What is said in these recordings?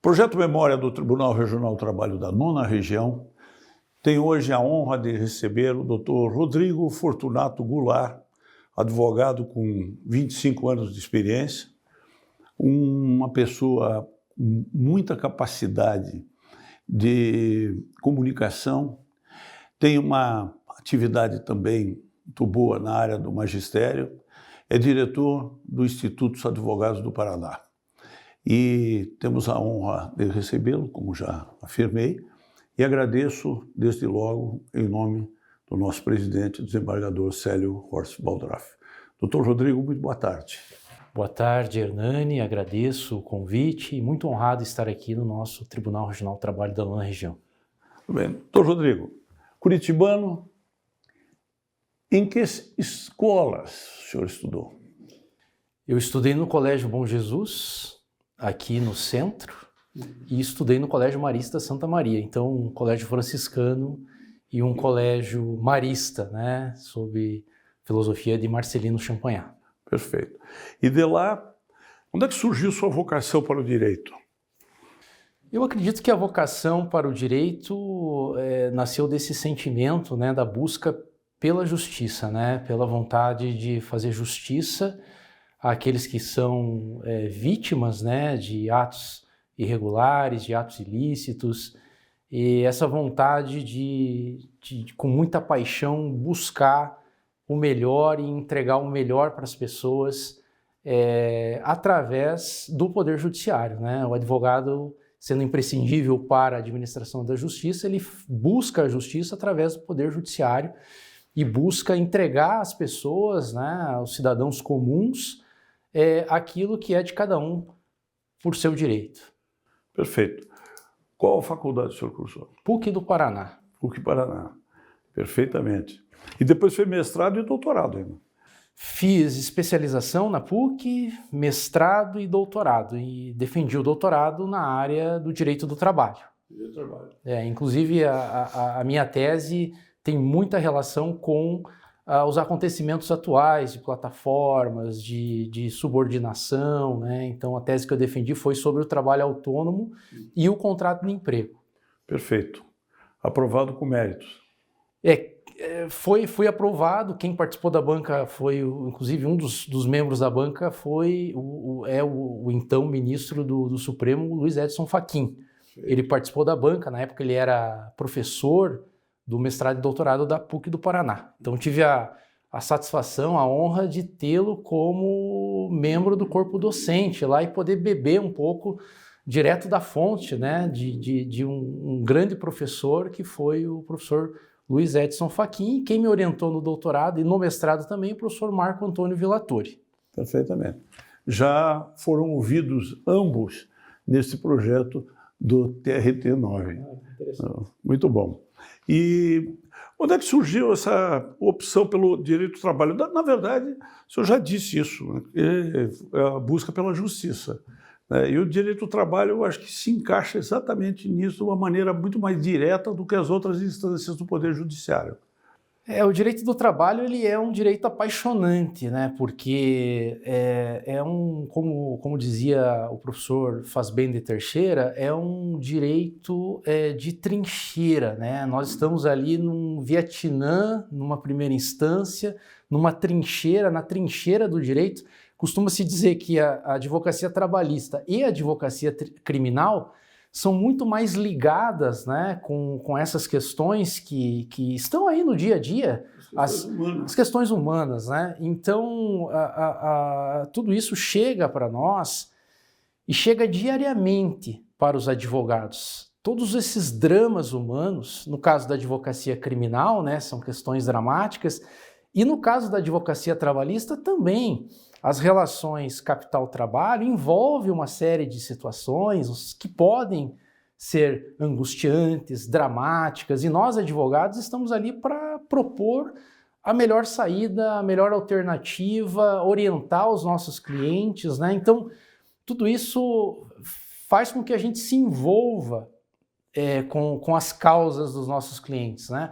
Projeto Memória do Tribunal Regional do Trabalho da 9ª Região tem hoje a honra de receber o Dr. Rodrigo Fortunato Goulart, advogado com 25 anos de experiência, uma pessoa com muita capacidade de comunicação, tem uma atividade também muito boa na área do magistério, é diretor do Instituto dos Advogados do Paraná. E temos a honra de recebê-lo, como já afirmei, e agradeço desde logo em nome do nosso presidente, desembargador Célio Horst Baldauf. Doutor Rodrigo, muito boa tarde. Boa tarde, Hernani, agradeço o convite e muito honrado estar aqui no nosso Tribunal Regional do Trabalho da 9ª Região. Tudo bem. Doutor Rodrigo, curitibano, em que escolas o senhor estudou? Eu estudei no Colégio Bom Jesus, aqui no centro, e estudei no Colégio Marista Santa Maria, então um colégio franciscano e um colégio marista, né, sob filosofia de Marcelino Champagnat. Perfeito. E de lá, onde é que surgiu sua vocação para o direito? Eu acredito que a vocação para o direito nasceu desse sentimento, né, da busca pela justiça, né, pela vontade de fazer justiça àqueles que são vítimas, né, de atos irregulares, de atos ilícitos, e essa vontade de com muita paixão, buscar o melhor e entregar o melhor para as pessoas através do Poder Judiciário, né? O advogado, sendo imprescindível para a administração da justiça, ele busca a justiça através do Poder Judiciário e busca entregar às pessoas, né, aos cidadãos comuns, aquilo que é de cada um por seu direito. Perfeito. Qual faculdade o senhor cursou? PUC do Paraná. PUC Paraná. Perfeitamente. E depois fez mestrado e doutorado ainda. Fiz especialização na PUC, mestrado e doutorado. E defendi o doutorado na área do direito do trabalho. Direito do trabalho. Inclusive, a minha tese tem muita relação com os acontecimentos atuais de plataformas, de subordinação, né? Então, a tese que eu defendi foi sobre o trabalho autônomo e o contrato de emprego. Perfeito. Aprovado com méritos. Foi aprovado. Quem participou da banca foi, inclusive, um dos membros da banca foi o então ministro do Supremo, Luiz Edson Fachin. Ele participou da banca, na época ele era professor do mestrado e doutorado da PUC do Paraná. Então tive a satisfação, a honra de tê-lo como membro do corpo docente lá e poder beber um pouco direto da fonte, né, de um grande professor que foi o professor Luiz Edson Fachin, e quem me orientou no doutorado e no mestrado também o professor Marco Antônio Villatori. Perfeitamente. Já foram ouvidos ambos nesse projeto do TRT-9. Muito bom. E onde é que surgiu essa opção pelo direito do trabalho? Na verdade, o senhor já disse isso, né? É a busca pela justiça. E o direito do trabalho, eu acho que se encaixa exatamente nisso de uma maneira muito mais direta do que as outras instâncias do Poder Judiciário. O direito do trabalho ele é um direito apaixonante, né? Porque como dizia o professor Fassbender Teixeira, é um direito de trincheira, né? Nós estamos ali num Vietnã, numa primeira instância, numa trincheira, na trincheira do direito. Costuma-se dizer que a advocacia trabalhista e a advocacia criminal são muito mais ligadas, né, com essas questões que estão aí no dia a dia, as questões humanas, né? Então, tudo isso chega para nós e chega diariamente para os advogados. Todos esses dramas humanos, no caso da advocacia criminal, né, são questões dramáticas, e no caso da advocacia trabalhista também. As relações capital-trabalho envolvem uma série de situações que podem ser angustiantes, dramáticas, e nós, advogados, estamos ali para propor a melhor saída, a melhor alternativa, orientar os nossos clientes, né? Então, tudo isso faz com que a gente se envolva com as causas dos nossos clientes, né?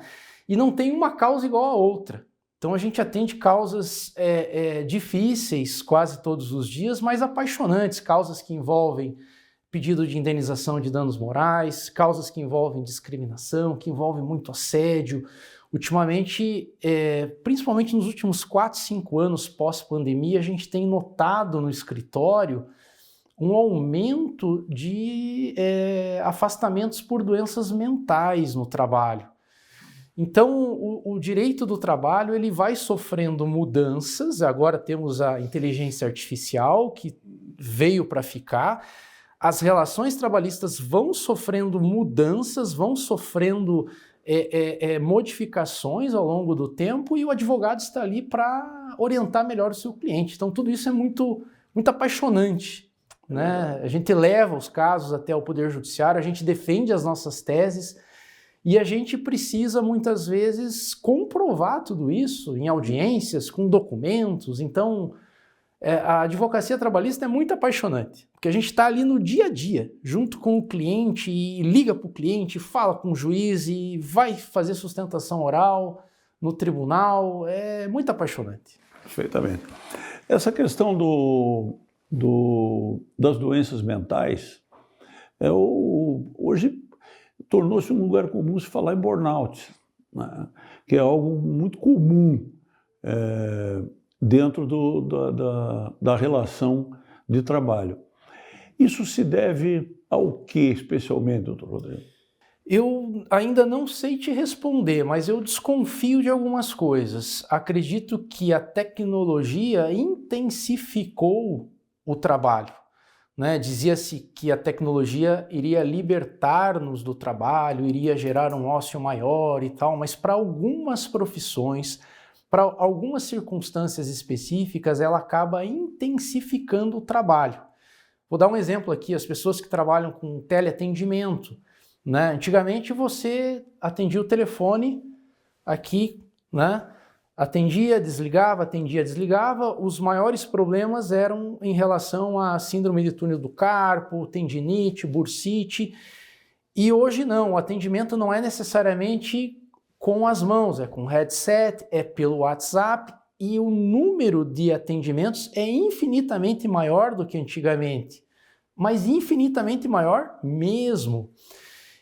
E não tem uma causa igual a outra. Então a gente atende causas difíceis quase todos os dias, mas apaixonantes, causas que envolvem pedido de indenização de danos morais, causas que envolvem discriminação, que envolvem muito assédio. Ultimamente, principalmente nos últimos 4, 5 anos pós-pandemia, a gente tem notado no escritório um aumento de afastamentos por doenças mentais no trabalho. Então, o direito do trabalho ele vai sofrendo mudanças. Agora temos a inteligência artificial que veio para ficar. As relações trabalhistas vão sofrendo mudanças, vão sofrendo modificações ao longo do tempo e o advogado está ali para orientar melhor o seu cliente. Então, tudo isso é muito, muito apaixonante, né? A gente leva os casos até o Poder Judiciário, a gente defende as nossas teses e a gente precisa, muitas vezes, comprovar tudo isso em audiências, com documentos. Então, a advocacia trabalhista é muito apaixonante, porque a gente está ali no dia a dia, junto com o cliente, e liga para o cliente, fala com o juiz e vai fazer sustentação oral no tribunal. É muito apaixonante. Perfeitamente. Essa questão das doenças mentais, hoje tornou-se um lugar comum se falar em burnout, né? Que é algo muito comum dentro da relação de trabalho. Isso se deve ao que especialmente, doutor Rodrigo? Eu ainda não sei te responder, mas eu desconfio de algumas coisas. Acredito que a tecnologia intensificou o trabalho, né? Dizia-se que a tecnologia iria libertar-nos do trabalho, iria gerar um ócio maior e tal, mas para algumas profissões, para algumas circunstâncias específicas, ela acaba intensificando o trabalho. Vou dar um exemplo aqui, as pessoas que trabalham com teleatendimento, né? Antigamente você atendia o telefone aqui, né? Atendia, desligava. Os maiores problemas eram em relação à síndrome de túnel do carpo, tendinite, bursite. E hoje não, o atendimento não é necessariamente com as mãos, é com headset, é pelo WhatsApp, e o número de atendimentos é infinitamente maior do que antigamente, mas infinitamente maior mesmo.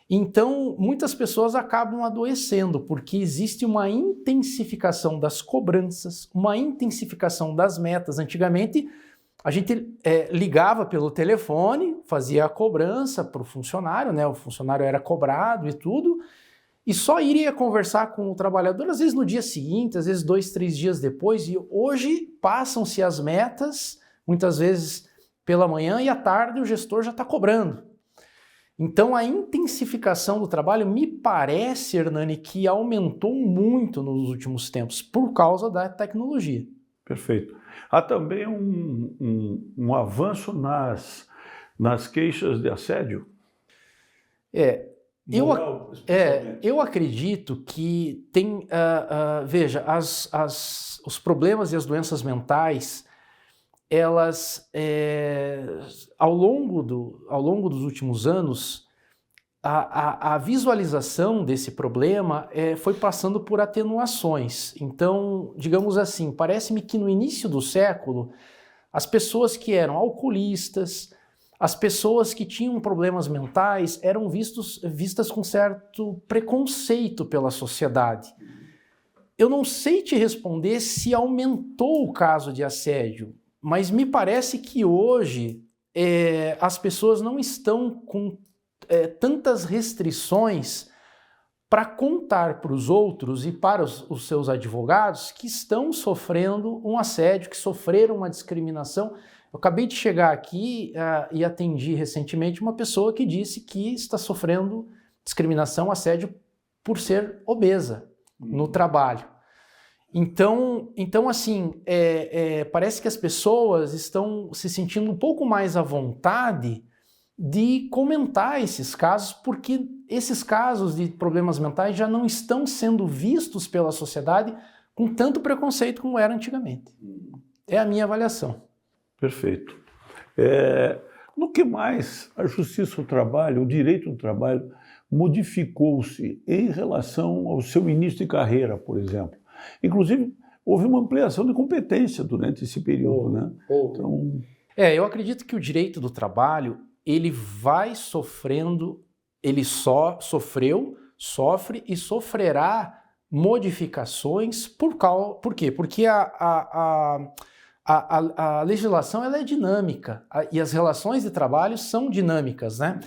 Então, muitas pessoas acabam adoecendo, porque existe uma intensificação das cobranças, uma intensificação das metas. Antigamente, a gente ligava pelo telefone, fazia a cobrança para o funcionário, né? O funcionário era cobrado e tudo, e só iria conversar com o trabalhador, às vezes no dia seguinte, às vezes 2, 3 dias depois, e hoje passam-se as metas, muitas vezes pela manhã e à tarde o gestor já está cobrando. Então a intensificação do trabalho me parece, Hernani, que aumentou muito nos últimos tempos por causa da tecnologia. Perfeito. Há também um avanço nas queixas de assédio? Eu acredito que tem, veja, os problemas e as doenças mentais, elas, ao longo dos últimos anos, a visualização desse problema foi passando por atenuações. Então, digamos assim, parece-me que no início do século, as pessoas que eram alcoolistas, as pessoas que tinham problemas mentais eram vistas com certo preconceito pela sociedade. Eu não sei te responder se aumentou o caso de assédio, mas me parece que hoje as pessoas não estão com tantas restrições para contar para os outros e para os seus advogados que estão sofrendo um assédio, que sofreram uma discriminação. Eu acabei de chegar aqui e atendi recentemente uma pessoa que disse que está sofrendo discriminação, assédio por ser obesa no trabalho. Então assim, parece que as pessoas estão se sentindo um pouco mais à vontade de comentar esses casos, porque esses casos de problemas mentais já não estão sendo vistos pela sociedade com tanto preconceito como era antigamente. É a minha avaliação. Perfeito. No que mais a justiça do trabalho, o direito do trabalho, modificou-se em relação ao seu início de carreira, por exemplo? Inclusive, houve uma ampliação de competência durante esse período, né? Então... eu acredito que o direito do trabalho, ele vai sofrendo, ele sofreu, sofre e sofrerá modificações por quê? Porque a legislação ela é dinâmica e as relações de trabalho são dinâmicas, né?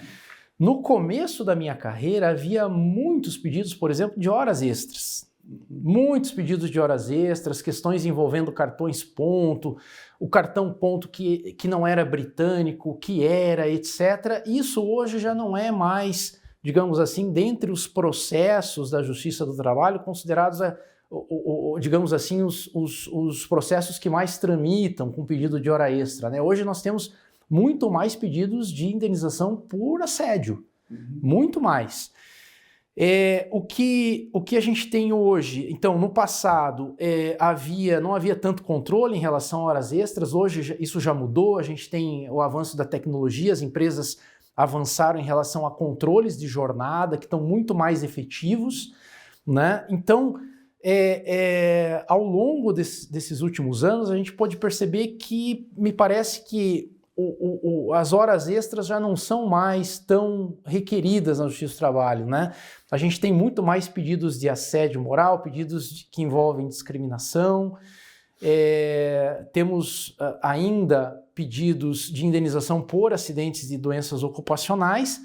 No começo da minha carreira havia muitos pedidos, por exemplo, de horas extras. Muitos pedidos de horas extras, questões envolvendo cartões ponto, o cartão ponto que não era britânico, que era, etc. Isso hoje já não é mais, digamos assim, dentre os processos da Justiça do Trabalho, considerados, digamos assim, os processos que mais tramitam com pedido de hora extra, né? Hoje nós temos muito mais pedidos de indenização por assédio, muito mais. O que a gente tem hoje, então no passado não havia tanto controle em relação a horas extras, hoje isso já mudou, a gente tem o avanço da tecnologia, as empresas avançaram em relação a controles de jornada que estão muito mais efetivos, né? Então, ao longo desses últimos anos, a gente pode perceber que me parece que as horas extras já não são mais tão requeridas na Justiça do Trabalho, né? A gente tem muito mais pedidos de assédio moral, pedidos que envolvem discriminação, temos ainda pedidos de indenização por acidentes e doenças ocupacionais,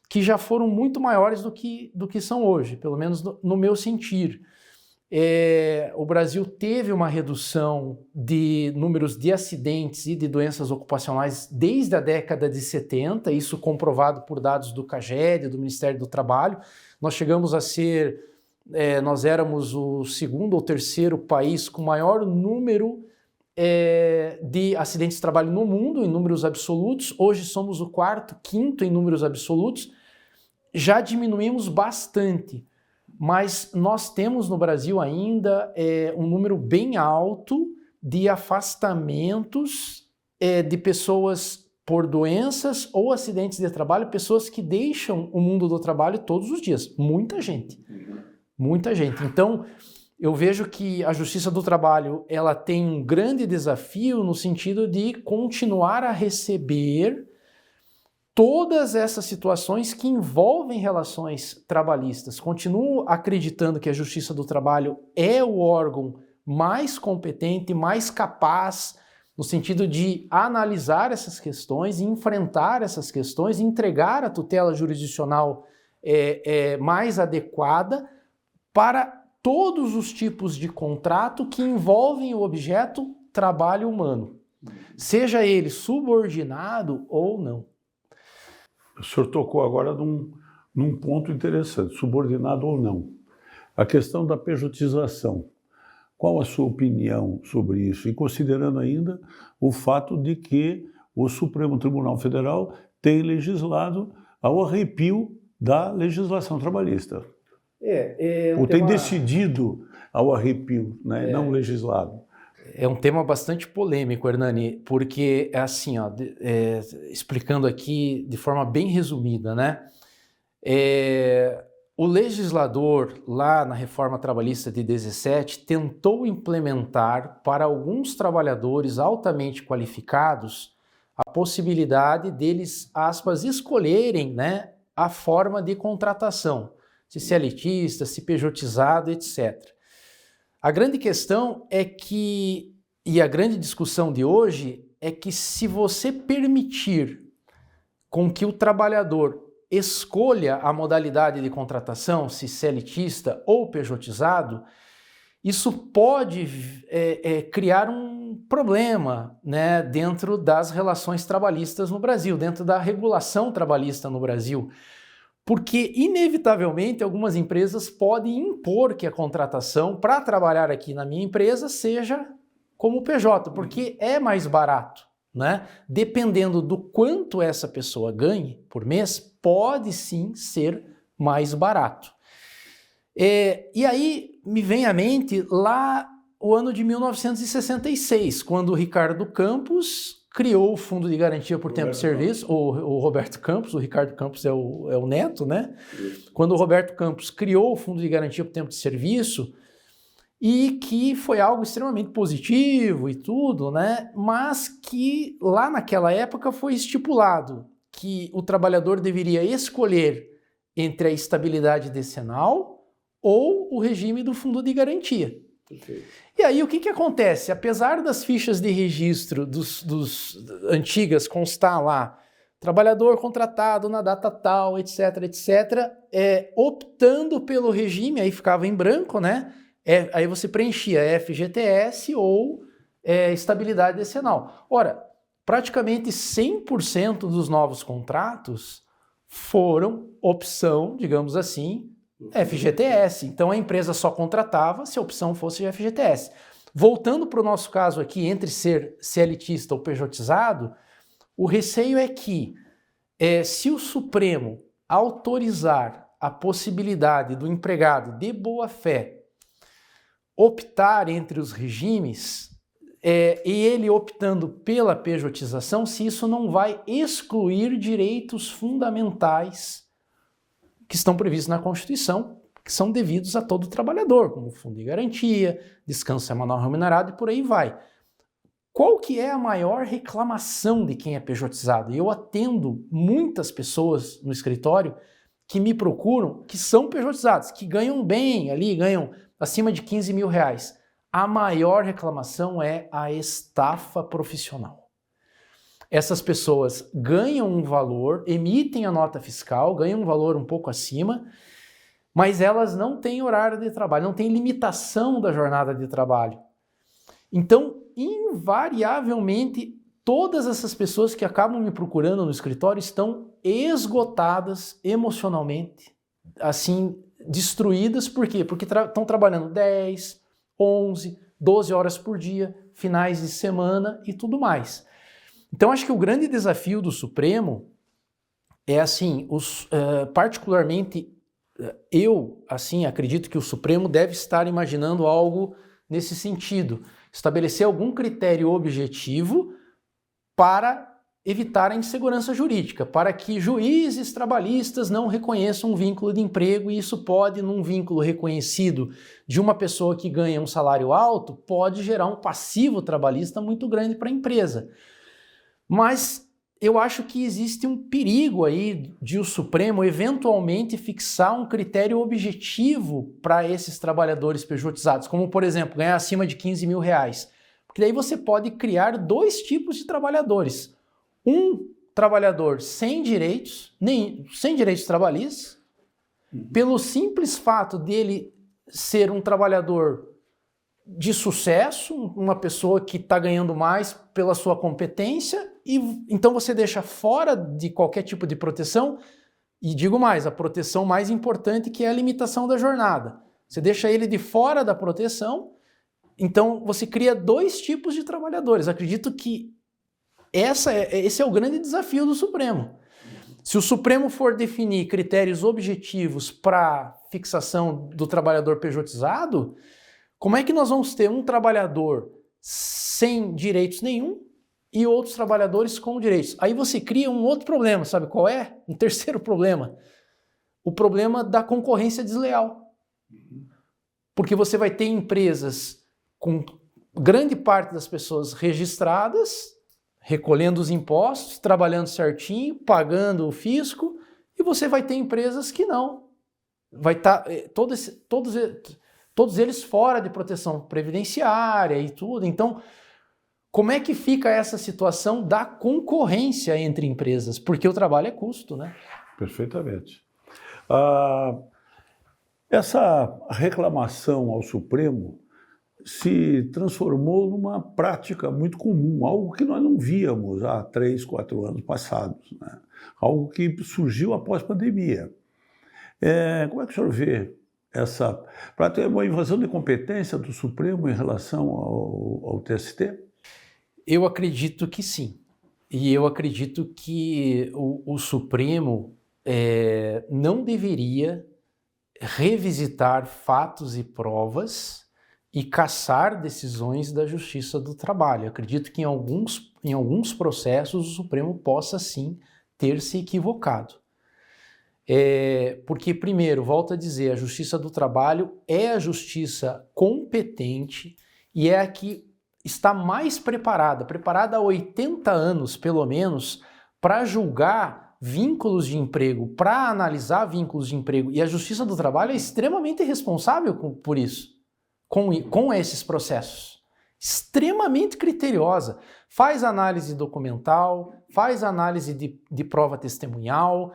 que já foram muito maiores do que são hoje, pelo menos no meu sentir. O Brasil teve uma redução de números de acidentes e de doenças ocupacionais desde a década de 70, isso comprovado por dados do CAGED, do Ministério do Trabalho. Nós chegamos a ser, nós éramos o segundo ou terceiro país com maior número de acidentes de trabalho no mundo, em números absolutos. Hoje somos o quarto, quinto em números absolutos. Já diminuímos bastante. Mas nós temos no Brasil ainda um número bem alto de afastamentos de pessoas por doenças ou acidentes de trabalho, pessoas que deixam o mundo do trabalho todos os dias. Muita gente. Muita gente. Então, eu vejo que a Justiça do Trabalho ela tem um grande desafio no sentido de continuar a receber todas essas situações que envolvem relações trabalhistas. Continuo acreditando que a Justiça do Trabalho é o órgão mais competente, mais capaz, no sentido de analisar essas questões, enfrentar essas questões, entregar a tutela jurisdicional mais adequada para todos os tipos de contrato que envolvem o objeto trabalho humano, seja ele subordinado ou não. O senhor tocou agora num ponto interessante, subordinado ou não. A questão da pejotização. Qual a sua opinião sobre isso? E considerando ainda o fato de que o Supremo Tribunal Federal tem legislado ao arrepio da legislação trabalhista. Ou tem decidido ao arrepio, né, não legislado. É um tema bastante polêmico, Hernani, porque é assim, explicando aqui de forma bem resumida, né? O legislador, lá na reforma trabalhista de 17, tentou implementar para alguns trabalhadores altamente qualificados a possibilidade deles, aspas, escolherem, né, a forma de contratação, se é elitista, se pejotizado, etc. A grande questão é que, e a grande discussão de hoje, é que se você permitir com que o trabalhador escolha a modalidade de contratação, se é elitista ou pejotizado, isso pode criar um problema, né, dentro das relações trabalhistas no Brasil, dentro da regulação trabalhista no Brasil. Porque, inevitavelmente, algumas empresas podem impor que a contratação para trabalhar aqui na minha empresa seja como PJ, porque é mais barato, né? Dependendo do quanto essa pessoa ganhe por mês, pode sim ser mais barato. E aí me vem à mente lá o ano de 1966, quando o Ricardo Campos criou o Fundo de Garantia por Tempo de Serviço, o Roberto Campos, o Ricardo Campos é o neto, né? Quando o Roberto Campos criou o Fundo de Garantia por Tempo de Serviço, e que foi algo extremamente positivo e tudo, né? Mas que lá naquela época foi estipulado que o trabalhador deveria escolher entre a estabilidade decenal ou o regime do fundo de garantia. Perfeito. E aí o que acontece? Apesar das fichas de registro antigas constar lá, trabalhador contratado na data tal, etc, etc, optando pelo regime, aí ficava em branco, né? Aí você preenchia FGTS ou estabilidade decenal. Ora, praticamente 100% dos novos contratos foram opção, digamos assim, FGTS. Então a empresa só contratava se a opção fosse FGTS. Voltando para o nosso caso aqui, entre ser CLTista ou PJizado, o receio é que se o Supremo autorizar a possibilidade do empregado de boa-fé optar entre os regimes, e ele optando pela pejotização, se isso não vai excluir direitos fundamentais que estão previstos na Constituição, que são devidos a todo trabalhador, como fundo de garantia, descanso semanal remunerado e por aí vai. Qual que é a maior reclamação de quem é pejotizado? Eu atendo muitas pessoas no escritório que me procuram, que são pejotizados, que ganham bem ali, ganham acima de 15 mil reais. A maior reclamação é a estafa profissional. Essas pessoas ganham um valor, emitem a nota fiscal, ganham um valor um pouco acima, mas elas não têm horário de trabalho, não têm limitação da jornada de trabalho. Então, invariavelmente, todas essas pessoas que acabam me procurando no escritório estão esgotadas emocionalmente, assim, destruídas. Por quê? Porque estão trabalhando 10, 11, 12 horas por dia, finais de semana e tudo mais. Então, acho que o grande desafio do Supremo é assim, particularmente eu, assim, acredito que o Supremo deve estar imaginando algo nesse sentido, estabelecer algum critério objetivo para evitar a insegurança jurídica, para que juízes trabalhistas não reconheçam um vínculo de emprego, e isso pode, num vínculo reconhecido de uma pessoa que ganha um salário alto, pode gerar um passivo trabalhista muito grande para a empresa. Mas eu acho que existe um perigo aí de o Supremo eventualmente fixar um critério objetivo para esses trabalhadores pejotizados, como, por exemplo, ganhar acima de 15 mil reais. Porque daí você pode criar dois tipos de trabalhadores. Um trabalhador sem direitos trabalhistas, pelo simples fato dele ser um trabalhador de sucesso, uma pessoa que está ganhando mais pela sua competência, e então você deixa fora de qualquer tipo de proteção, e digo mais, a proteção mais importante, que é a limitação da jornada. Você deixa ele de fora da proteção, então você cria dois tipos de trabalhadores. Acredito que esse é o grande desafio do Supremo. Se o Supremo for definir critérios objetivos para fixação do trabalhador pejotizado, como é que nós vamos ter um trabalhador sem direitos nenhum e outros trabalhadores com direitos? Aí você cria um outro problema, sabe qual é? Um terceiro problema. O problema da concorrência desleal. Porque você vai ter empresas com grande parte das pessoas registradas, recolhendo os impostos, trabalhando certinho, pagando o fisco, e você vai ter empresas que não. Vai estar todos eles fora de proteção previdenciária e tudo. Então, como é que fica essa situação da concorrência entre empresas? Porque o trabalho é custo, né? Perfeitamente. Essa reclamação ao Supremo se transformou numa prática muito comum, algo que nós não víamos há 3, 4 anos passados, né? Algo que surgiu após a pandemia. Como é que o senhor vê para ter uma invasão de competência do Supremo em relação ao TST? Eu acredito que sim. E eu acredito que o Supremo não deveria revisitar fatos e provas e cassar decisões da Justiça do Trabalho. Eu acredito que em alguns processos o Supremo possa sim ter se equivocado. Porque, primeiro, volto a dizer, a Justiça do Trabalho é a justiça competente e é a que está mais preparada há 80 anos, pelo menos, para julgar vínculos de emprego, para analisar vínculos de emprego, e a Justiça do Trabalho é extremamente responsável por isso, com esses processos. Extremamente criteriosa. Faz análise documental, faz análise de prova testemunhal,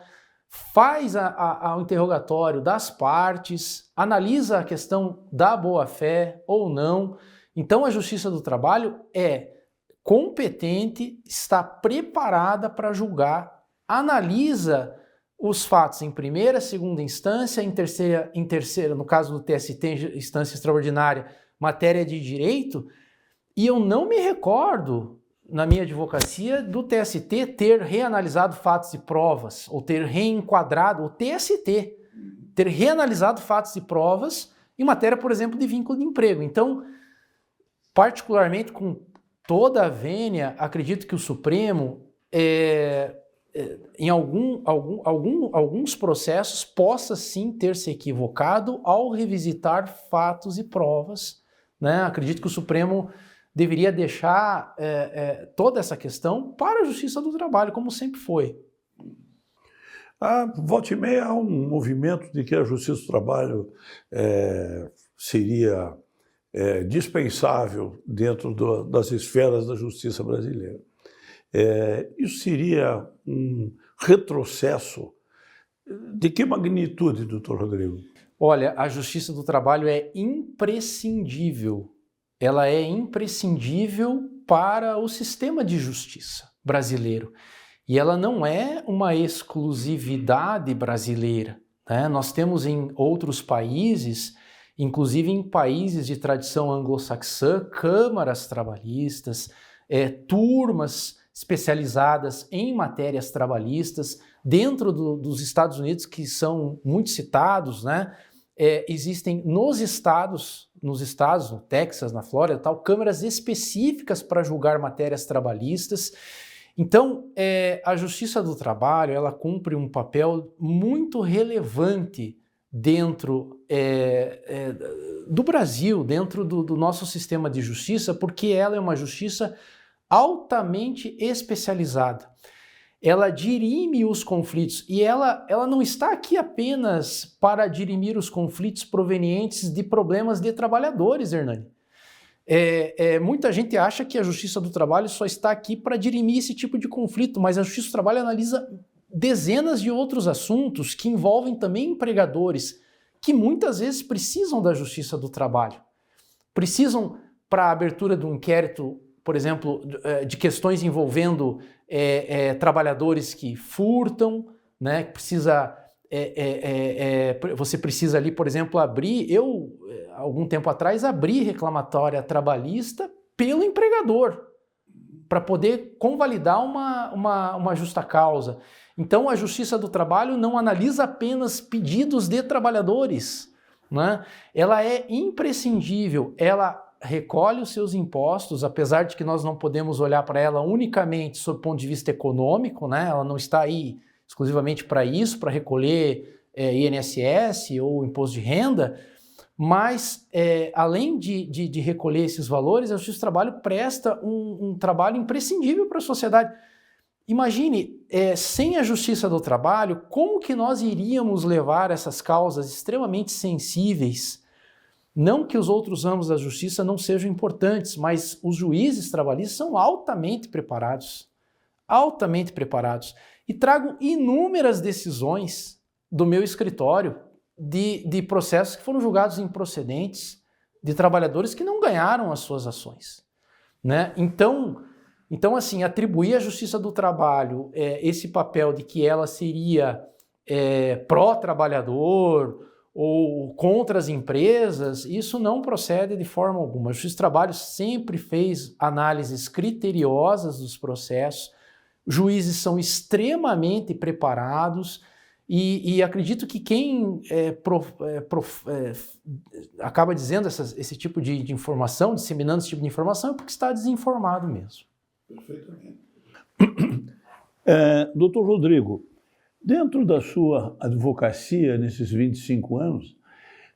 faz o interrogatório das partes, analisa a questão da boa-fé ou não. Então, a Justiça do Trabalho é competente, está preparada para julgar, analisa os fatos em primeira, segunda instância, em terceira, no caso do TST, instância extraordinária, matéria de direito, e eu não me recordo, na minha advocacia, do TST ter reanalisado fatos e provas, ou ter reenquadrado, o TST, ter reanalisado fatos e provas em matéria, por exemplo, de vínculo de emprego. Então, particularmente com toda a vênia, acredito que o Supremo, em alguns processos, possa sim ter se equivocado ao revisitar fatos e provas, né? Acredito que o Supremo deveria deixar toda essa questão para a Justiça do Trabalho, como sempre foi. Volta e meia há um movimento de que a Justiça do Trabalho seria dispensável dentro das esferas da justiça brasileira. Isso seria um retrocesso de que magnitude, doutor Rodrigo? Olha, a Justiça do Trabalho é imprescindível. Ela é imprescindível para o sistema de justiça brasileiro. E ela não é uma exclusividade brasileira, né? Nós temos em outros países, inclusive em países de tradição anglo-saxã, câmaras trabalhistas, turmas especializadas em matérias trabalhistas, dentro dos Estados Unidos, que são muito citados, né? Existem nos estados, no Texas, na Flórida, tal, câmaras específicas para julgar matérias trabalhistas. Então, a Justiça do Trabalho, ela cumpre um papel muito relevante dentro do Brasil, dentro do nosso sistema de justiça, porque ela é uma justiça altamente especializada. Ela dirime os conflitos e ela não está aqui apenas para dirimir os conflitos provenientes de problemas de trabalhadores, Hernani. Muita gente acha que a Justiça do Trabalho só está aqui para dirimir esse tipo de conflito, mas a Justiça do Trabalho analisa dezenas de outros assuntos que envolvem também empregadores, que muitas vezes precisam da Justiça do Trabalho. Precisam para a abertura de um inquérito, por exemplo, de questões envolvendo trabalhadores que furtam, né? Você precisa ali, por exemplo, abrir. Eu, algum tempo atrás, abri reclamatória trabalhista pelo empregador, para poder convalidar uma justa causa. Então, a Justiça do Trabalho não analisa apenas pedidos de trabalhadores, né? Ela é imprescindível, ela recolhe os seus impostos, apesar de que nós não podemos olhar para ela unicamente sob o ponto de vista econômico, né? Ela não está aí exclusivamente para isso, para recolher INSS ou imposto de renda, mas além de recolher esses valores, a Justiça do Trabalho presta um trabalho imprescindível para a sociedade. Imagine, sem a Justiça do Trabalho, como que nós iríamos levar essas causas extremamente sensíveis? Não que os outros ramos da justiça não sejam importantes, mas os juízes trabalhistas são altamente preparados, e trago inúmeras decisões do meu escritório de processos que foram julgados improcedentes, de trabalhadores que não ganharam as suas ações, né? Então assim, atribuir à Justiça do Trabalho esse papel de que ela seria pró-trabalhador ou contra as empresas, isso não procede de forma alguma. A Justiça do Trabalho sempre fez análises criteriosas dos processos, juízes são extremamente preparados e acredito que quem acaba dizendo esse tipo de informação, disseminando esse tipo de informação, é porque está desinformado mesmo. Perfeitamente. Doutor Rodrigo, dentro da sua advocacia, nesses 25 anos,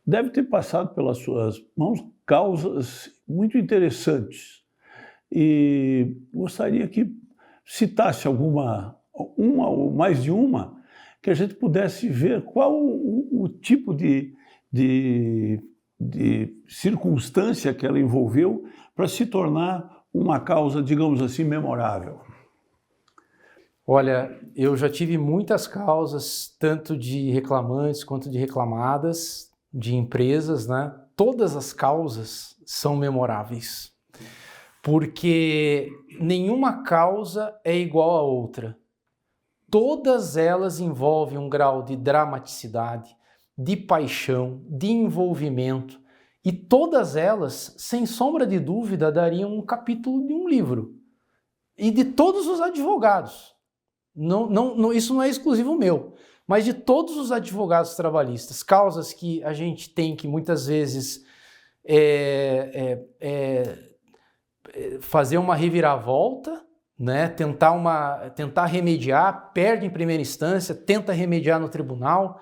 deve ter passado pelas suas mãos causas muito interessantes. E gostaria que citasse alguma uma ou mais de uma, que a gente pudesse ver qual o tipo de circunstância que ela envolveu para se tornar uma causa, digamos assim, memorável. Olha, eu já tive muitas causas, tanto de reclamantes quanto de reclamadas, de empresas, né? Todas as causas são memoráveis, porque nenhuma causa é igual a outra. Todas elas envolvem um grau de dramaticidade, de paixão, de envolvimento, e todas elas, sem sombra de dúvida, dariam um capítulo de um livro. E de todos os advogados. Isso não é exclusivo meu, mas de todos os advogados trabalhistas, causas que a gente tem que muitas vezes fazer uma reviravolta, né? Tentar remediar, perde em primeira instância, tenta remediar no tribunal,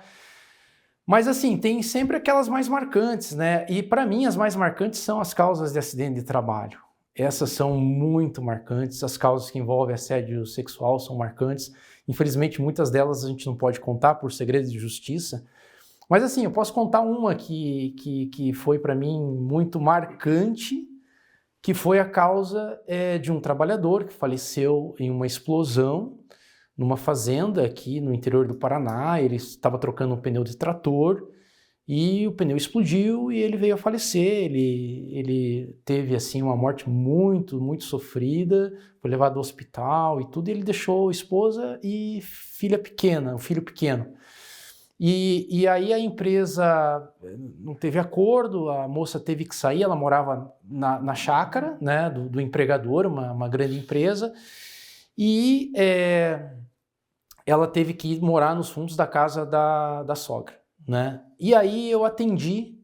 mas assim, tem sempre aquelas mais marcantes, né? E para mim as mais marcantes são as causas de acidente de trabalho. Essas são muito marcantes, as causas que envolvem assédio sexual são marcantes. Infelizmente, muitas delas a gente não pode contar por segredo de justiça. Mas assim, eu posso contar uma que foi para mim muito marcante, que foi a causa de um trabalhador que faleceu em uma explosão numa fazenda aqui no interior do Paraná. Ele estava trocando um pneu de trator e o pneu explodiu e ele veio a falecer. Ele teve assim uma morte muito, muito sofrida, foi levado ao hospital e tudo, e ele deixou esposa e filho pequeno. E aí a empresa não teve acordo, a moça teve que sair, ela morava na chácara, né, do empregador, uma grande empresa, e ela teve que ir morar nos fundos da casa da sogra, né? E aí eu atendi,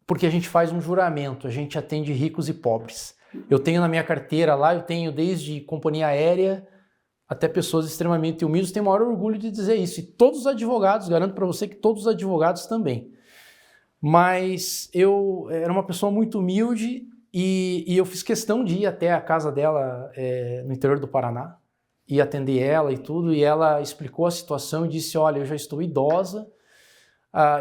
porque a gente faz um juramento, a gente atende ricos e pobres. Eu tenho na minha carteira lá, eu tenho desde companhia aérea até pessoas extremamente humildes, tenho o maior orgulho de dizer isso. E todos os advogados, garanto para você que todos os advogados também. Mas eu era uma pessoa muito humilde e eu fiz questão de ir até a casa dela no interior do Paraná e atender ela e tudo. E ela explicou a situação e disse, olha, eu já estou idosa,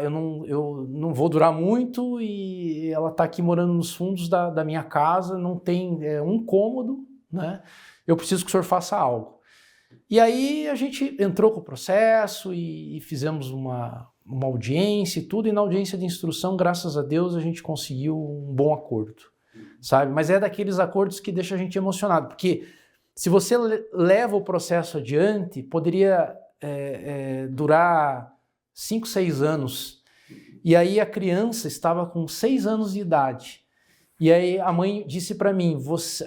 eu não vou durar muito e ela está aqui morando nos fundos da minha casa, não tem um cômodo, né? Eu preciso que o senhor faça algo. E aí a gente entrou com o processo e fizemos uma audiência e tudo, e na audiência de instrução, graças a Deus, a gente conseguiu um bom acordo, sabe? Mas é daqueles acordos que deixa a gente emocionado, porque se você leva o processo adiante, poderia durar 5, 6 anos, e aí a criança estava com 6 anos de idade. E aí a mãe disse para mim,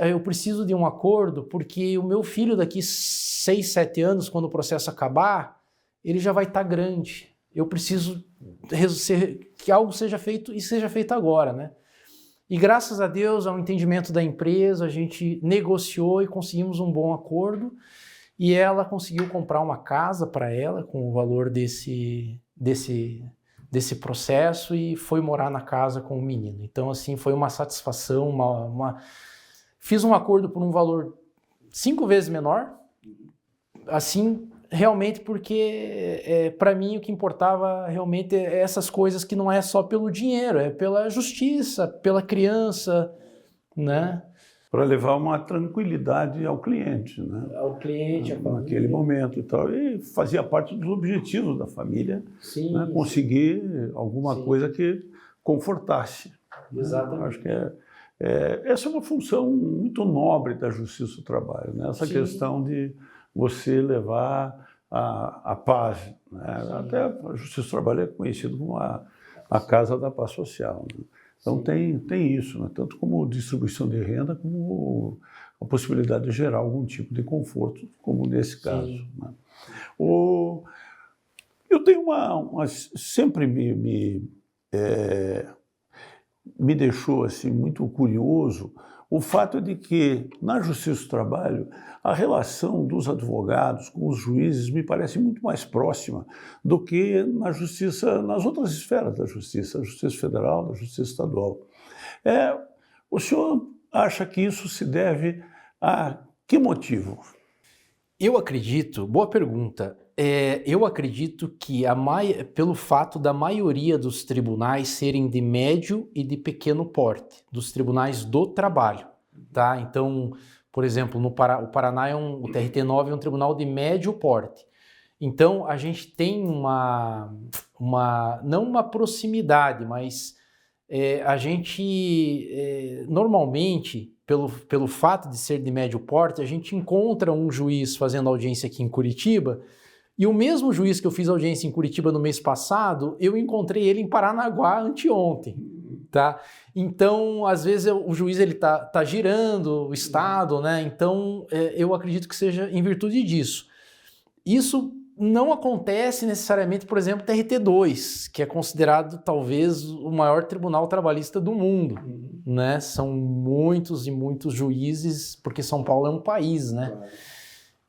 eu preciso de um acordo porque o meu filho daqui 6, 7 anos, quando o processo acabar, ele já vai estar grande. Eu preciso que algo seja feito e seja feito agora, né? E graças a Deus, ao entendimento da empresa, a gente negociou e conseguimos um bom acordo. E ela conseguiu comprar uma casa para ela com o valor desse processo e foi morar na casa com o menino. Então, assim, foi uma satisfação, fiz um acordo por um valor 5 vezes menor, assim, realmente porque para mim o que importava realmente é essas coisas que não é só pelo dinheiro, é pela justiça, pela criança, né? Para levar uma tranquilidade ao cliente, né? Ao cliente, naquele momento e tal. E fazia parte dos objetivos da família, sim, né? Conseguir alguma coisa que confortasse. Exatamente. Acho que essa é uma função muito nobre da Justiça do Trabalho, né? Essa questão de você levar a paz, né? Até a Justiça do Trabalho é conhecida como a casa da paz social, né? Então tem isso, né? Tanto como distribuição de renda, como a possibilidade de gerar algum tipo de conforto, como nesse caso, né? Eu tenho sempre me deixou assim, muito curioso o fato de que, na Justiça do Trabalho, a relação dos advogados com os juízes me parece muito mais próxima do que na justiça, nas outras esferas da justiça, a Justiça Federal, a Justiça Estadual. O senhor acha que isso se deve a que motivo? Eu acredito, boa pergunta, eu acredito que pelo fato da maioria dos tribunais serem de médio e de pequeno porte, dos tribunais do trabalho, tá? Então, por exemplo, o Paraná o TRT9 é um tribunal de médio porte. Então, a gente tem não uma proximidade, mas a gente, normalmente, pelo fato de ser de médio porte, a gente encontra um juiz fazendo audiência aqui em Curitiba, e o mesmo juiz que eu fiz audiência em Curitiba no mês passado, eu encontrei ele em Paranaguá anteontem, tá? Então, às vezes, o juiz ele tá girando o estado, né? Então, eu acredito que seja em virtude disso. Isso não acontece necessariamente, por exemplo, TRT2, que é considerado talvez o maior tribunal trabalhista do mundo, né? São muitos e muitos juízes, porque São Paulo é um país, né? Claro.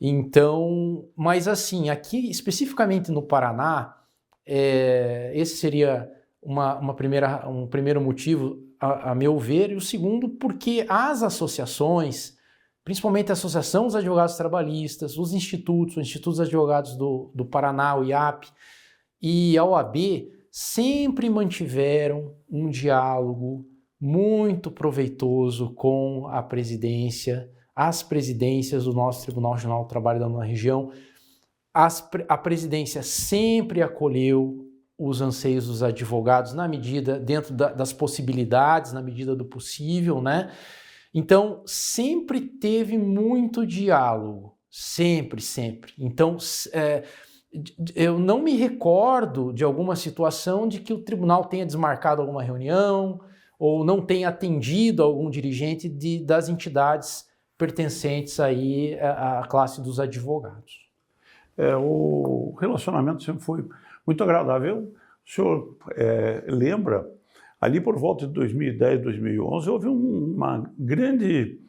Então, mas assim, aqui especificamente no Paraná, esse seria um primeiro motivo, a meu ver, e o segundo, porque as associações, principalmente a Associação dos Advogados Trabalhistas, os institutos dos advogados do Paraná, o IAP, e a OAB, sempre mantiveram um diálogo muito proveitoso com a presidência, as presidências do nosso Tribunal Regional do Trabalho da Nona Região. A presidência sempre acolheu os anseios dos advogados dentro das possibilidades, na medida do possível, né? Então, sempre teve muito diálogo, sempre. Então, eu não me recordo de alguma situação de que o tribunal tenha desmarcado alguma reunião ou não tenha atendido algum dirigente das entidades pertencentes aí à classe dos advogados. O relacionamento sempre foi muito agradável. O senhor lembra, ali por volta de 2010, 2011, houve uma grande,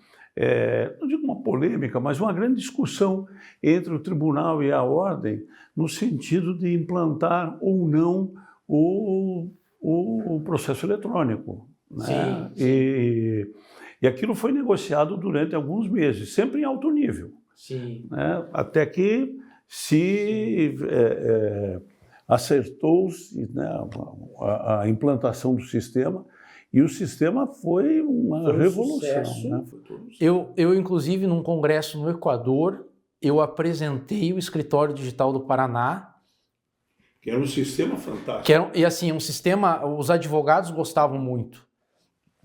não digo uma polêmica, mas uma grande discussão entre o tribunal e a ordem no sentido de implantar ou não o processo eletrônico, né? Sim. E aquilo foi negociado durante alguns meses, sempre em alto nível. Sim. Né? Até que se acertou-se, né, a implantação do sistema, e o sistema foi uma revolução. Sucesso, né? Eu, inclusive, num congresso no Equador, eu apresentei o Escritório Digital do Paraná. Que era um sistema fantástico. E assim, um sistema, os advogados gostavam muito,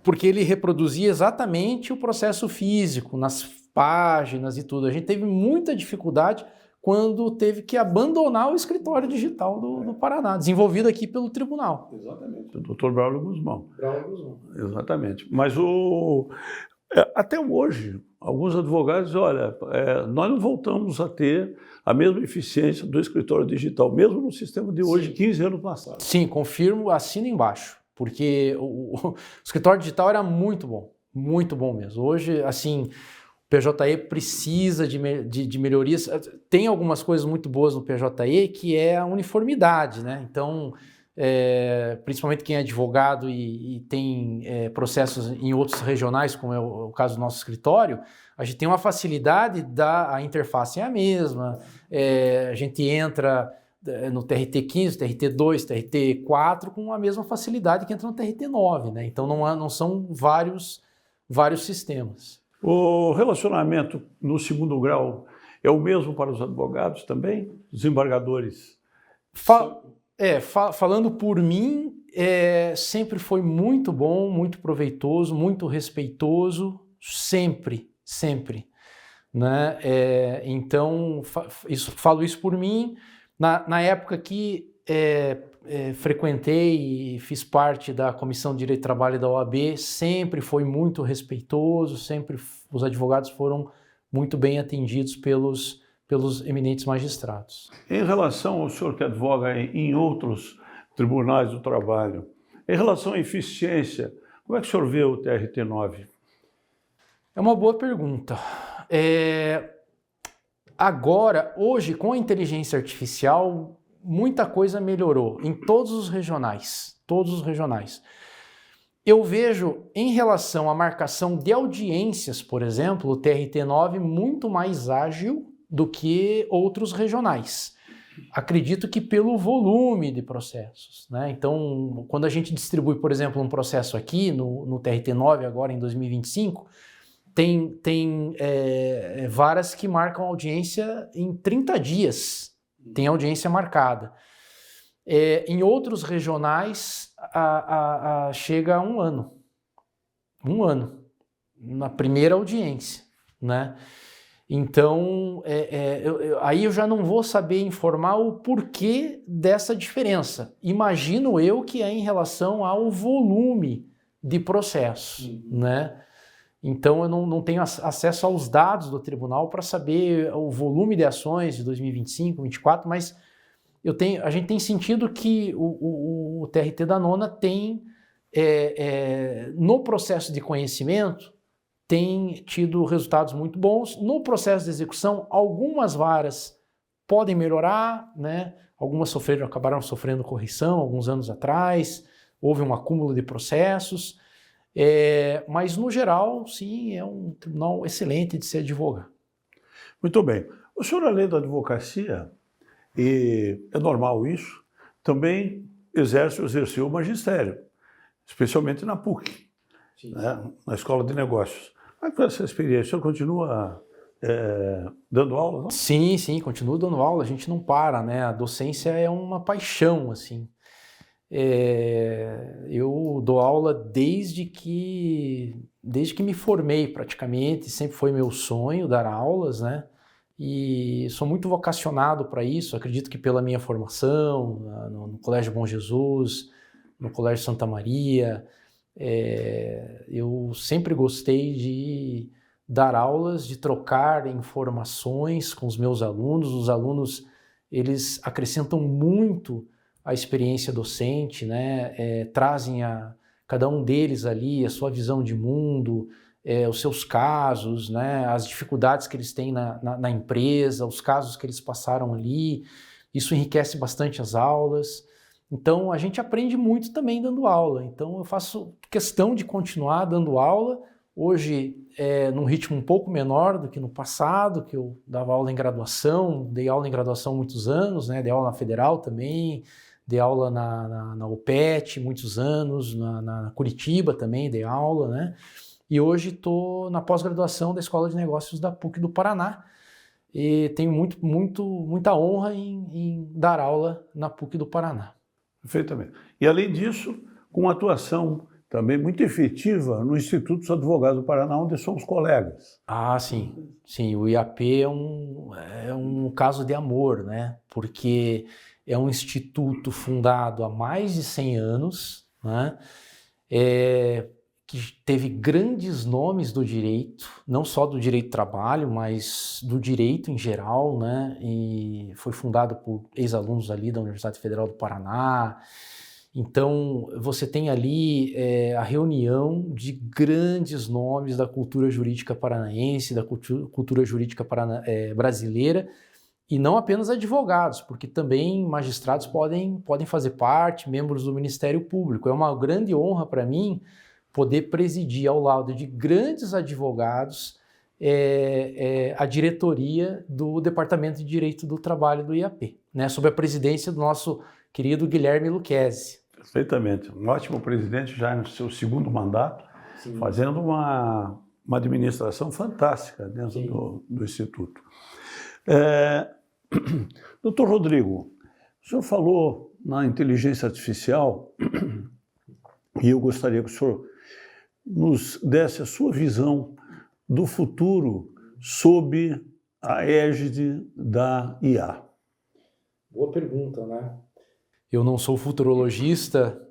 porque ele reproduzia exatamente o processo físico, nas páginas e tudo. A gente teve muita dificuldade quando teve que abandonar o escritório digital do Paraná, desenvolvido aqui pelo tribunal. Exatamente, o Dr. Braulio Guzmão. Exatamente. Mas até hoje, alguns advogados dizem, olha, nós não voltamos a ter a mesma eficiência do escritório digital, mesmo no sistema de hoje, 15 anos passados. Sim, confirmo, assino embaixo. Porque o escritório digital era muito bom mesmo. Hoje, assim, o PJE precisa de melhorias. Tem algumas coisas muito boas no PJE, que é a uniformidade, né? Então, principalmente quem é advogado e tem processos em outros regionais, como é o caso do nosso escritório, a gente tem uma facilidade a interface é a mesma, a gente entra no TRT15, TRT2, TRT4 com a mesma facilidade que entra no TRT9, né? Então não são vários sistemas. O relacionamento no segundo grau é o mesmo para os advogados também? Os embargadores? Falando por mim, sempre foi muito bom, muito proveitoso, muito respeitoso, sempre, né? Então, falo isso por mim. Na época que frequentei e fiz parte da Comissão de Direito do Trabalho da OAB, sempre foi muito respeitoso, sempre os advogados foram muito bem atendidos pelos eminentes magistrados. Em relação ao senhor que advoga em outros tribunais do trabalho, em relação à eficiência, como é que o senhor vê o TRT9? É uma boa pergunta. Agora, hoje, com a inteligência artificial, muita coisa melhorou em todos os regionais. Eu vejo, em relação à marcação de audiências, por exemplo, o TRT9 muito mais ágil do que outros regionais. Acredito que pelo volume de processos, né? Então, quando a gente distribui, por exemplo, um processo aqui no TRT9, agora em 2025, tem varas que marcam audiência em 30 dias, tem audiência marcada. Em outros regionais, chega a 1 ano. 1 ano, na primeira audiência, né? Então, aí eu já não vou saber informar o porquê dessa diferença. Imagino eu que é em relação ao volume de processos, né? Então, eu não tenho acesso aos dados do tribunal para saber o volume de ações de 2025, 2024, mas a gente tem sentido que o TRT da Nona tem, no processo de conhecimento, tem tido resultados muito bons. No processo de execução, algumas varas podem melhorar, né? Algumas acabaram sofrendo correção alguns anos atrás, houve um acúmulo de processos, mas no geral, sim, é um tribunal excelente de se advogar. Muito bem. O senhor, além da advocacia, e é normal isso, também exerceu o magistério, especialmente na PUC, né? Na Escola de Negócios. Como é que foi essa experiência? O senhor continua dando aula, não? Sim, continuo dando aula, a gente não para, né? A docência é uma paixão, assim. Eu dou aula desde que me formei, praticamente, sempre foi meu sonho dar aulas, né? E sou muito vocacionado para isso, acredito que pela minha formação no Colégio Bom Jesus, no Colégio Santa Maria, eu sempre gostei de dar aulas, de trocar informações com os meus alunos. Os alunos, eles acrescentam muito à experiência docente, né? Trazem cada um deles ali a sua visão de mundo, os seus casos, né? As dificuldades que eles têm na empresa, os casos que eles passaram ali. Isso enriquece bastante as aulas. Então, a gente aprende muito também dando aula. Então, eu faço questão de continuar dando aula. Hoje, num ritmo um pouco menor do que no passado, que eu dava aula em graduação, dei aula em graduação há muitos anos, né? Dei aula na Federal também, dei aula na UPET muitos anos, na Curitiba também dei aula, né? E hoje estou na pós-graduação da Escola de Negócios da PUC do Paraná e tenho muita honra em dar aula na PUC do Paraná. Perfeitamente. E, além disso, com atuação também muito efetiva no Instituto dos Advogados do Paraná, onde somos colegas. Ah, sim. Sim, o IAP é um caso de amor, né? Porque é um instituto fundado há mais de 100 anos, né? Que teve grandes nomes do direito, não só do direito do trabalho, mas do direito em geral, né? E foi fundado por ex-alunos ali da Universidade Federal do Paraná. Então, você tem ali a reunião de grandes nomes da cultura jurídica paranaense, da cultura jurídica brasileira, e não apenas advogados, porque também magistrados podem fazer parte, membros do Ministério Público. É uma grande honra para mim poder presidir ao lado de grandes advogados a diretoria do Departamento de Direito do Trabalho do IAP, né, sob a presidência do nosso querido Guilherme Lucchesi. Perfeitamente. Um ótimo presidente já no seu segundo mandato, Sim. Fazendo uma administração fantástica dentro do Instituto. Doutor Rodrigo, o senhor falou na inteligência artificial e eu gostaria que o senhor nos desse a sua visão do futuro sob a égide da IA. Boa pergunta, né? Eu não sou futurologista,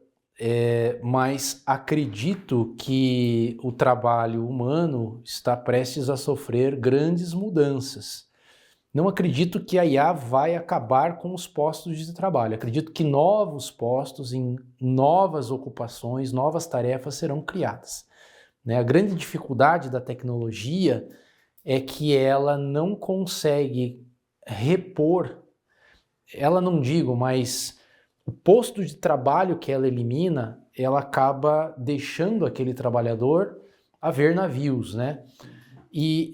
mas acredito que o trabalho humano está prestes a sofrer grandes mudanças. Não acredito que a IA vai acabar com os postos de trabalho. Acredito que novos postos em novas ocupações, novas tarefas serão criadas, né? A grande dificuldade da tecnologia é que ela não consegue repor, ela não digo, mas o posto de trabalho que ela elimina, ela acaba deixando aquele trabalhador a ver navios, né? E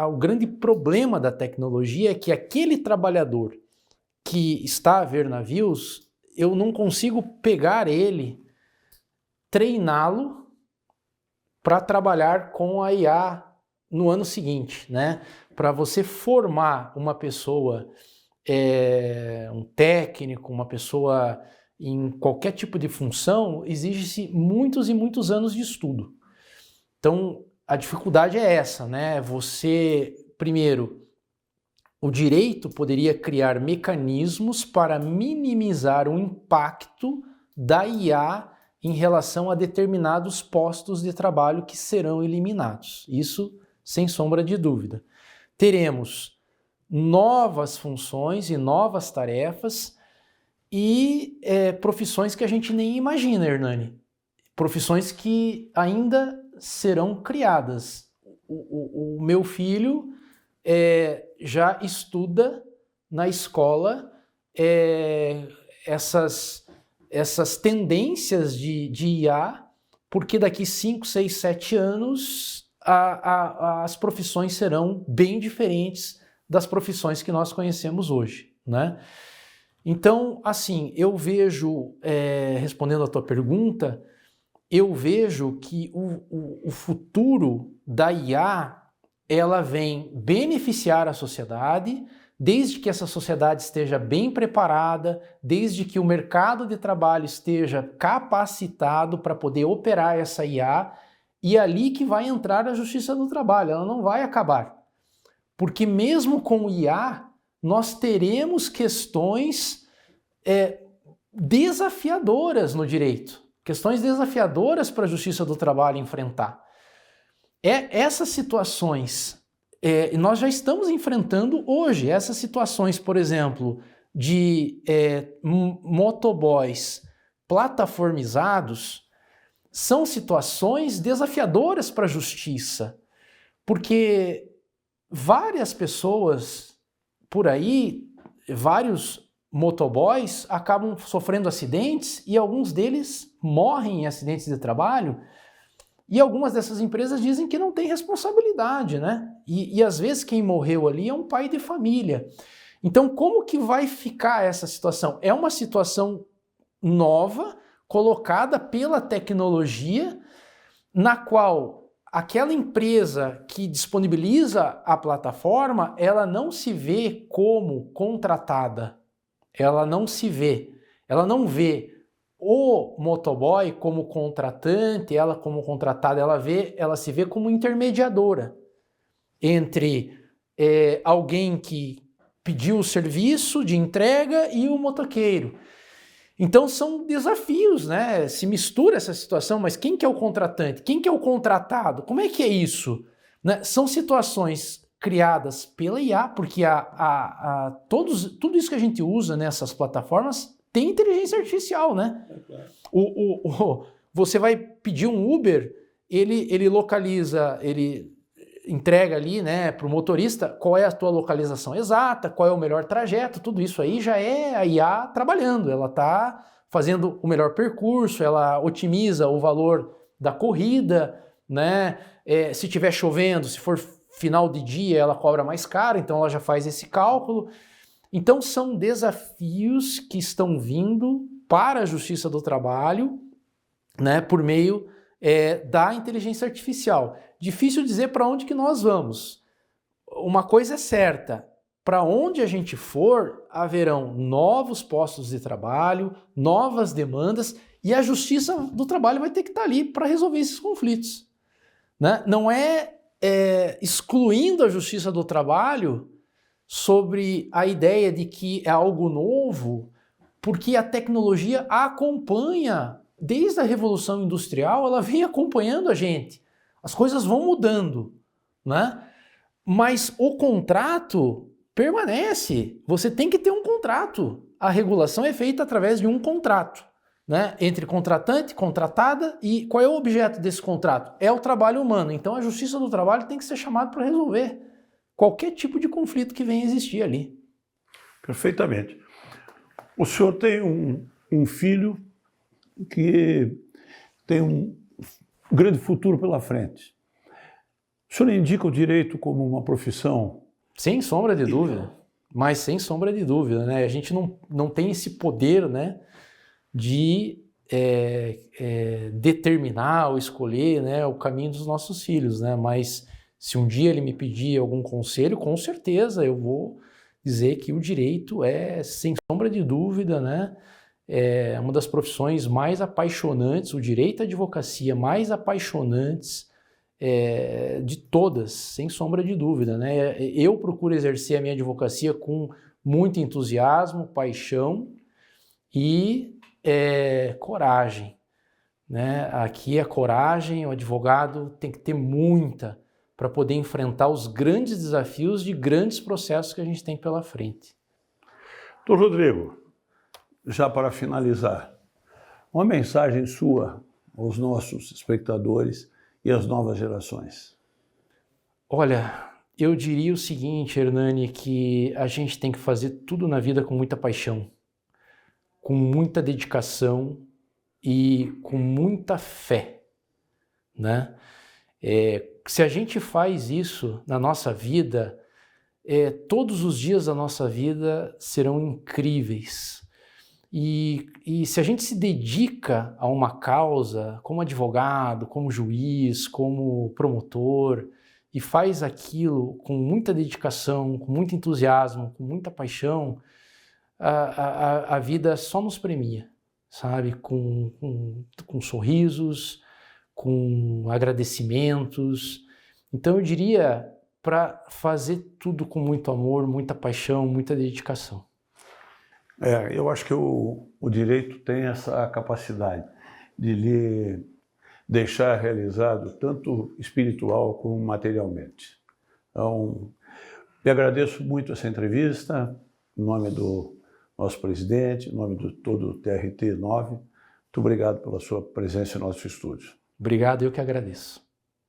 o grande problema da tecnologia é que aquele trabalhador que está a ver navios, eu não consigo pegar ele, treiná-lo para trabalhar com a IA no ano seguinte, né? Para você formar uma pessoa, um técnico, uma pessoa em qualquer tipo de função, exige-se muitos e muitos anos de estudo. Então, a dificuldade é essa, né? Você, primeiro, o direito poderia criar mecanismos para minimizar o impacto da IA em relação a determinados postos de trabalho que serão eliminados. Isso sem sombra de dúvida. Teremos novas funções e novas tarefas e profissões que a gente nem imagina, Hernani. Profissões que ainda serão criadas. O meu filho já estuda na escola essas tendências de IA, porque daqui 5, 6, 7 anos as profissões serão bem diferentes das profissões que nós conhecemos hoje, né? Então, assim, eu vejo, respondendo a tua pergunta, eu vejo que o futuro da IA, ela vem beneficiar a sociedade, desde que essa sociedade esteja bem preparada, desde que o mercado de trabalho esteja capacitado para poder operar essa IA, e é ali que vai entrar a Justiça do Trabalho, ela não vai acabar. Porque mesmo com o IA, nós teremos questões desafiadoras no direito, questões desafiadoras para a Justiça do Trabalho enfrentar. Essas situações, nós já estamos enfrentando hoje, essas situações, por exemplo, de motoboys plataformizados, são situações desafiadoras para a justiça, porque várias pessoas por aí, vários motoboys acabam sofrendo acidentes e alguns deles morrem em acidentes de trabalho. E algumas dessas empresas dizem que não tem responsabilidade, né? E às vezes quem morreu ali é um pai de família. Então, como que vai ficar essa situação? É uma situação nova, colocada pela tecnologia, na qual aquela empresa que disponibiliza a plataforma, ela não se vê como contratada. Ela não vê o motoboy como contratante, ela como contratada, ela se vê como intermediadora entre alguém que pediu o serviço de entrega e o motoqueiro. Então são desafios, né? Se mistura essa situação, mas quem que é o contratante? Quem que é o contratado? Como é que é isso? Né? São situações criadas pela IA, porque tudo isso que a gente usa nessas plataformas tem inteligência artificial, né? Você vai pedir um Uber, ele localiza, ele entrega ali, né, para o motorista qual é a tua localização exata, qual é o melhor trajeto, tudo isso aí já é a IA trabalhando, ela está fazendo o melhor percurso, ela otimiza o valor da corrida, né? Se estiver chovendo, se for final de dia, ela cobra mais caro, então ela já faz esse cálculo. Então são desafios que estão vindo para a Justiça do Trabalho, né, por meio da inteligência artificial. Difícil dizer para onde que nós vamos. Uma coisa é certa, para onde a gente for, haverão novos postos de trabalho, novas demandas, e a Justiça do Trabalho vai ter que estar ali para resolver esses conflitos, né? Não excluindo a Justiça do Trabalho sobre a ideia de que é algo novo, porque a tecnologia acompanha, desde a Revolução Industrial, ela vem acompanhando a gente. As coisas vão mudando, né? Mas o contrato permanece. Você tem que ter um contrato. A regulação é feita através de um contrato, né? Entre contratante, contratada, e qual é o objeto desse contrato? É o trabalho humano. Então a Justiça do Trabalho tem que ser chamada para resolver qualquer tipo de conflito que venha existir ali. Perfeitamente. O senhor tem um filho que tem um grande futuro pela frente. O senhor indica o direito como uma profissão? Sem sombra de dúvida, mas sem sombra de dúvida, né? A gente não tem esse poder, né, de determinar ou escolher, né, o caminho dos nossos filhos, né? Mas se um dia ele me pedir algum conselho, com certeza eu vou dizer que o direito é, sem sombra de dúvida, né, é uma das profissões mais apaixonantes, o direito à advocacia mais apaixonantes de todas, sem sombra de dúvida, né? Eu procuro exercer a minha advocacia com muito entusiasmo, paixão e coragem, né? Aqui a coragem, o advogado tem que ter muita para poder enfrentar os grandes desafios de grandes processos que a gente tem pela frente. Doutor Rodrigo, já para finalizar, uma mensagem sua aos nossos espectadores e às novas gerações. Olha, eu diria o seguinte, Hernani, que a gente tem que fazer tudo na vida com muita paixão, com muita dedicação e com muita fé, né? Se a gente faz isso na nossa vida, todos os dias da nossa vida serão incríveis. E se a gente se dedica a uma causa, como advogado, como juiz, como promotor, e faz aquilo com muita dedicação, com muito entusiasmo, com muita paixão, a vida só nos premia, sabe? Com sorrisos, com agradecimentos. Então eu diria para fazer tudo com muito amor, muita paixão, muita dedicação. Eu acho que o direito tem essa capacidade de lhe deixar realizado tanto espiritual como materialmente. Então, eu agradeço muito essa entrevista, em nome do nosso presidente, em nome de todo o TRT 9. Muito obrigado pela sua presença em nosso estúdio. Obrigado, eu que agradeço.